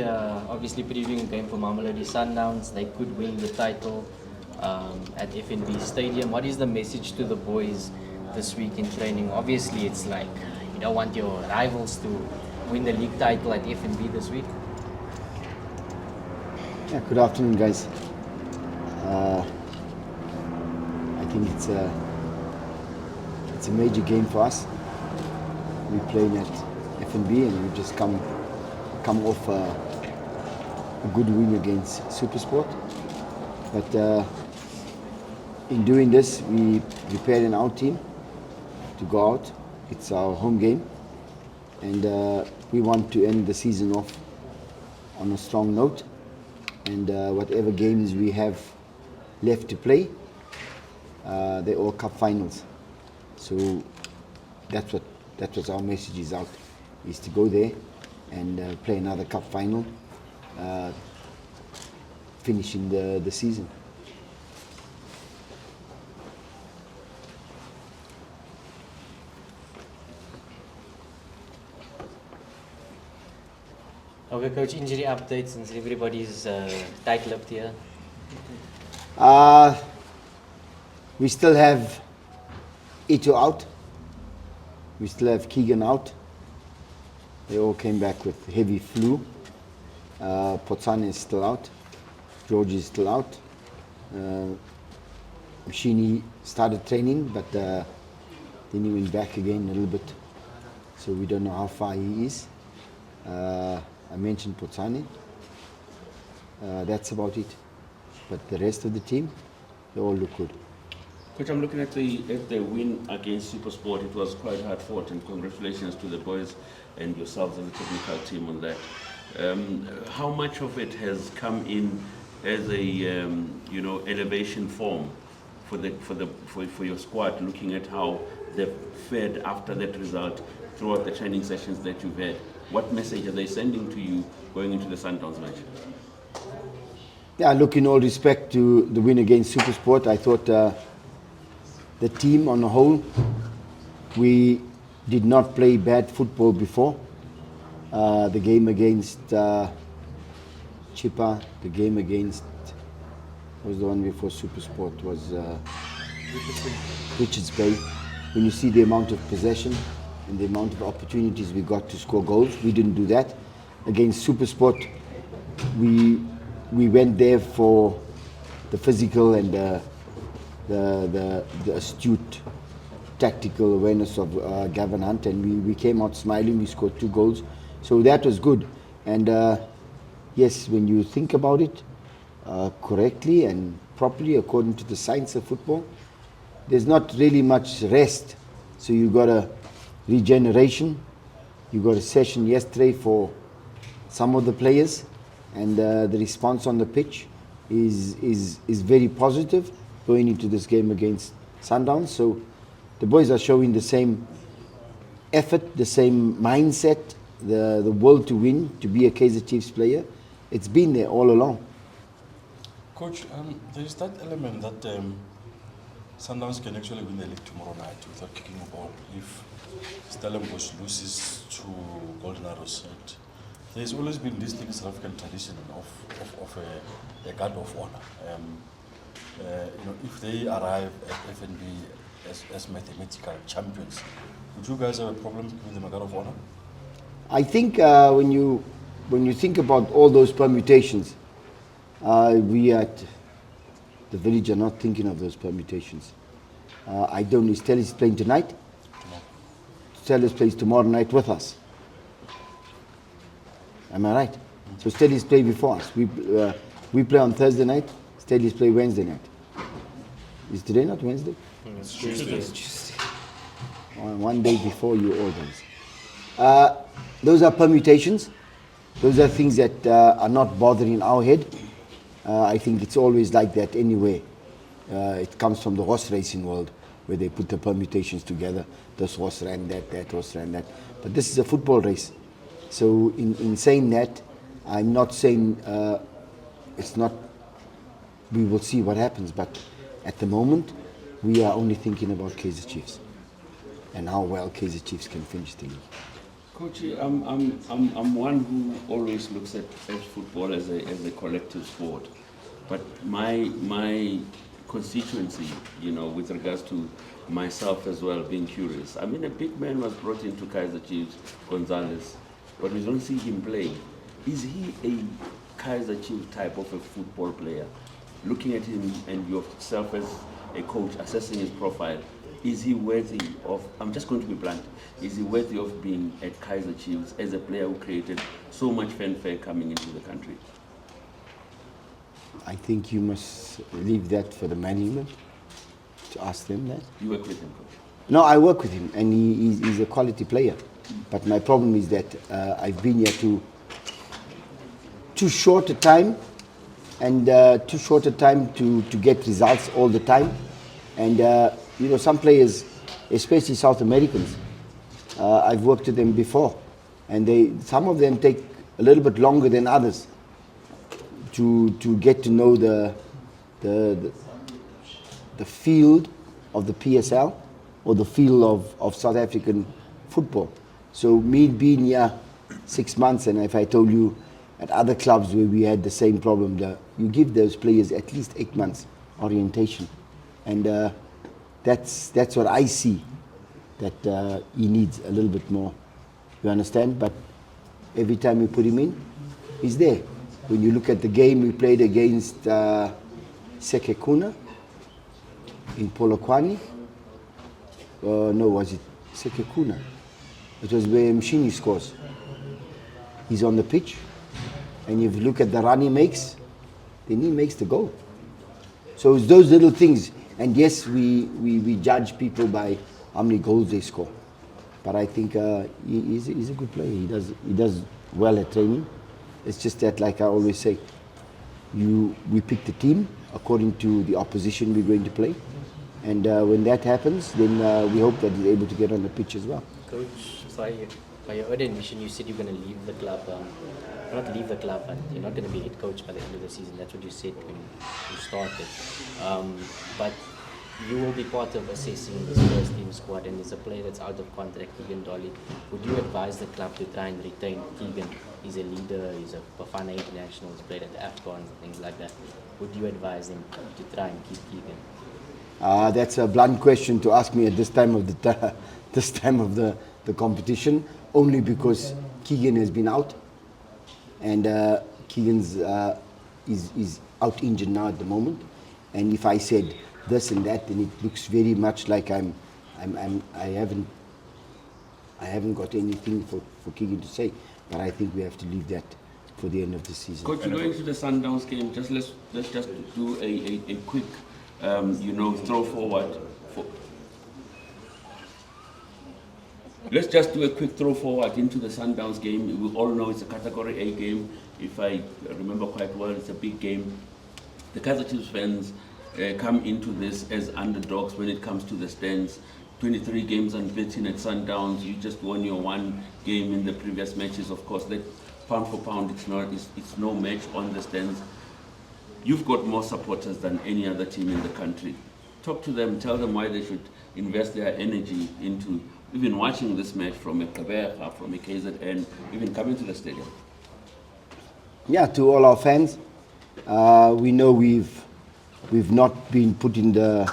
obviously previewing a game for Mamelodi Sundowns. They could win the title at FNB Stadium. What is the message to the boys this week in training? Obviously, it's like you don't want your rivals to win the league title at FNB this week. Yeah, good afternoon, guys. I think it's a major game for us. We're playing at FNB and we just come off a good win against SuperSport. But in doing this, we prepared in our team to go out. It's our home game, and we want to end the season off on a strong note. And whatever games we have left to play, they're all cup finals. So that's what our message is out, is to go there and play another cup final, finishing the season. Okay, coach, injury updates since everybody's tight-lipped here. We still have Ito out. We still have Keegan out. They all came back with heavy flu. Potsane is still out. George is still out. Mshini started training, but then he went back again a little bit. So we don't know how far he is. I mentioned Potsane. That's about it. But the rest of the team, they all look good. Coach, I'm looking at the win against SuperSport. It was quite hard fought, and congratulations to the boys and yourselves and the technical team on that. How much of it has come in as a elevation form for your squad, looking at how they've fared after that result throughout the training sessions that you've had? What message are they sending to you going into the Sundowns match? Yeah, look, in all respect to the win against SuperSport, I thought the team on the whole, we did not play bad football before. The game against Chippa, the game against, what was the one before SuperSport, was Richards Bay. When you see the amount of possession and the amount of opportunities we got to score goals, we didn't do that. Against SuperSport, we went there for the physical and the astute tactical awareness of Gavin Hunt, and we came out smiling. We scored 2 goals, so that was good. And yes, when you think about it correctly and properly according to the science of football, there's not really much rest. So you got a regeneration, you got a session yesterday for some of the players, and the response on the pitch is very positive going into this game against Sundowns. So the boys are showing the same effort, the same mindset, the will to win, to be a Kaizer Chiefs player. It's been there all along. Coach, there is that element that Sundowns can actually win the league tomorrow night without kicking a ball. If Stellenbosch loses to Golden Arrows, there's always been this thing, South African tradition of a guard of honor. If they arrive at FNB as mathematical champions, would you guys have a problem giving them a guard of honor? I think when you think about all those permutations, we at the village are not thinking of those permutations. I don't know, Stelli's playing tonight? Stellis plays tomorrow night with us. Am I right? So Stelli's play before us. We play on Thursday night, Stelli's play Wednesday night. Is today not Wednesday? It's Tuesday. One day before you all guys. Those are permutations. Those are things that are not bothering our head. I think it's always like that anyway. It comes from the horse racing world, where they put the permutations together. This horse ran that horse ran that. But this is a football race. So in saying that, I'm not saying it's not, we will see what happens, but at the moment, we are only thinking about Kaizer Chiefs and how well Kaizer Chiefs can finish the league. Coach, I'm one who always looks at football as a collective sport. But my constituency, you know, with regards to myself as well, being curious. I mean, a big man was brought into Kaizer Chiefs, Gonzalez, but we don't see him play. Is he a Kaizer Chiefs type of a football player? Looking at him and yourself as a coach, assessing his profile, is he worthy of, I'm just going to be blunt, is he worthy of being at Kaizer Chiefs as a player who created so much fanfare coming into the country? I think you must leave that for the management to ask them that. You work with him, Coach? No, I work with him, and he's a quality player. But my problem is that I've been here too short a time, and too short a time to get results all the time. And you know, some players, especially South Americans, I've worked with them before, and some of them take a little bit longer than others to get to know the field of the PSL or the field of South African football. So me being here 6 months, and if I told you at other clubs where we had the same problem, you give those players at least 8 months orientation, and that's what I see that he needs a little bit more. You understand? But every time we put him in, he's there. When you look at the game we played against Sekekuna in Polokwane, no, was it Sekekuna? It was where Mshini scores. He's on the pitch, and if you look at the run he makes, then he makes the goal. So it's those little things. And yes, we judge people by how many goals they score. But I think he's a good player. He does well at training. It's just that, like I always say, we pick the team according to the opposition we're going to play. And when that happens, then we hope that he's able to get on the pitch as well. Coach, by your own admission, you said you're going to leave the club. Not leave the club, but you're not going to be head coach by the end of the season. That's what you said when you started. But you will be part of assessing this first team squad, and there's a player that's out of contract, Kaizer Dolly. Would you advise the club to try and retain Keegan? He's a leader, he's a Bafana international, he's played at the AFCON, things like that. Would you advise him to try and keep Keegan? That's a blunt question to ask me at this time of the competition, only because Keegan has been out, and Keegan's is out injured now at the moment. And if I said this and that, then it looks very much like I haven't got anything for Keegan to say. But I think we have to leave that for the end of the season. Coach, going to the Sundowns game, let's just do a quick throw forward. Let's just do a quick throw forward into the Sundowns game. We all know it's a Category A game. If I remember quite well, it's a big game. The Kaizer Chiefs fans come into this as underdogs when it comes to the stands. 23 games unbeaten at Sundowns. You just won your one game in the previous matches. Of course, that pound for pound, it's no match on the stands. You've got more supporters than any other team in the country. Talk to them, tell them why they should invest their energy into even watching this match from a Kaizer, from a KZN, even coming to the stadium. Yeah, to all our fans, we know we've not been putting the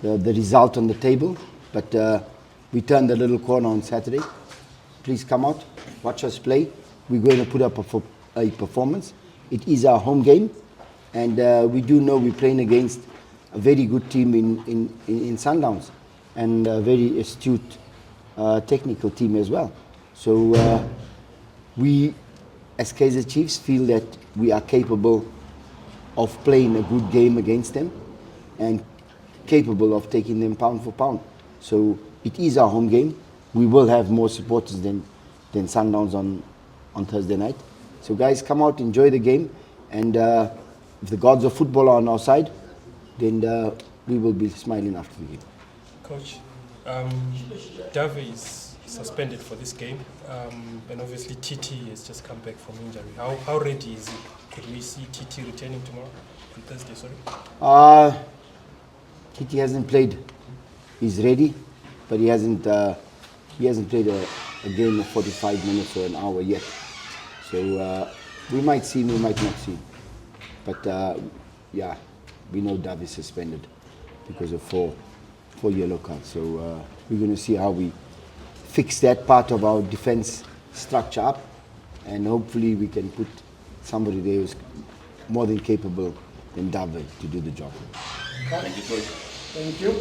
result on the table, but we turned a little corner on Saturday. Please come out, watch us play. We're going to put up a performance. It is our home game, and we do know we're playing against a very good team in Sundowns, and a very astute technical team as well. So we, as Kaizer Chiefs, feel that we are capable of playing a good game against them, and capable of taking them pound for pound. So it is our home game. We will have more supporters than Sundowns on Thursday night. So guys, come out, enjoy the game, and if the gods of football are on our side, then we will be smiling after the game. Coach, Davi is suspended for this game, and obviously TT has just come back from injury. How ready is he? Could we see TT returning tomorrow, on Thursday, sorry? TT hasn't played. He's ready, but he hasn't played a a game of 45 minutes or an hour yet. So we might see him, we might not see him. But yeah, we know Dav is suspended because of four yellow cards. So we're going to see how we fix that part of our defense structure up, and hopefully we can put somebody there who's more than capable than Dav to do the job. Thank you, Coach. Thank you.